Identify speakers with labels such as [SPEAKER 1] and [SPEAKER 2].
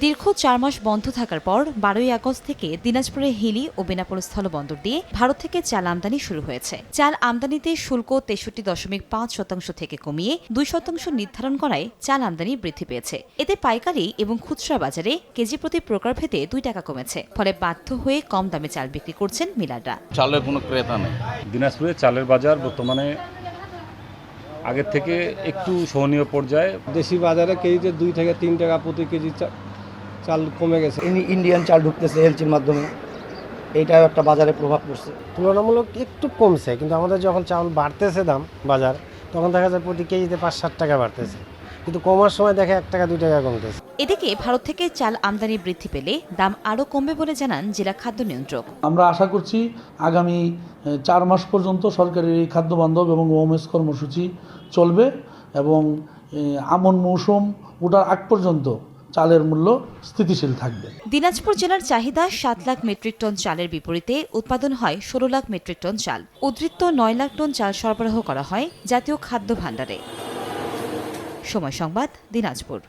[SPEAKER 1] দীর্ঘ ৪ মাস বন্ধ থাকার পর ১২ই আগস্ট থেকে দিনাজপুরের হিলি ও বেনাপোল স্থলবন্দর দিয়ে ভারত থেকে চাল আমদানি শুরু হয়েছে। চাল আমদানিতে শুল্ক ৬৩.৫% থেকে কমিয়ে ২% নির্ধারণ করায় চাল আমদানি বৃদ্ধি পেয়েছে। এতে পাইকারি এবং খুচরা বাজারে কেজি প্রতি প্রকারভেদে ২ টাকা কমেছে। ফলে বাধ্য হয়ে কম দামে চাল বিক্রি করছেন মিলাররা।
[SPEAKER 2] চালের কোনো ক্রেতা নেই।
[SPEAKER 3] দিনাজপুরে চালের বাজার বর্তমানে আগের থেকে একটু সহনীয় পর্যায়ে।
[SPEAKER 4] দেশি বাজারে কেজিতে ২ থেকে ৩ টাকা প্রতি কেজি চাল কমে গেছে।
[SPEAKER 5] ইন্ডিয়ান চাল ঢুকতেছে এলচির মাধ্যমে, এইটাও একটা বাজারে প্রভাব পড়ছে।
[SPEAKER 6] তুলনামূলক একটু কমছে, কিন্তু আমাদের যখন চাল বাড়তেছে দাম বাজার, তখন দেখা যায় প্রতি কেজিতে ৫-৭ টাকা বাড়তেছে, কিন্তু কমার সময় দেখে ১ টাকা ২ টাকা কমতেছে।
[SPEAKER 1] এদিকে ভারত থেকে চাল আমদানি বৃদ্ধি পেলে দাম আরও কমবে বলে জানান জেলা খাদ্য নিয়ন্ত্রক।
[SPEAKER 7] আমরা আশা করছি আগামী ৪ মাস পর্যন্ত সরকারের এই খাদ্য বান্ধব এবং ওএমএস কর্মসূচি চলবে এবং আমন মৌসুম ওঠার আগ পর্যন্ত চালের মূল্য স্থিতিশীল থাকবে।
[SPEAKER 1] দিনাজপুর জেলার চাহিদা ৭ লাখ মেট্রিক টন চালের বিপরীতে উৎপাদন হয় ১৬ লাখ মেট্রিক টন চাল। উদ্বৃত্ত ৯ লাখ টন চাল সরবরাহ করা হয় জাতীয় খাদ্য ভাণ্ডারে। সময় সংবাদ, দিনাজপুর।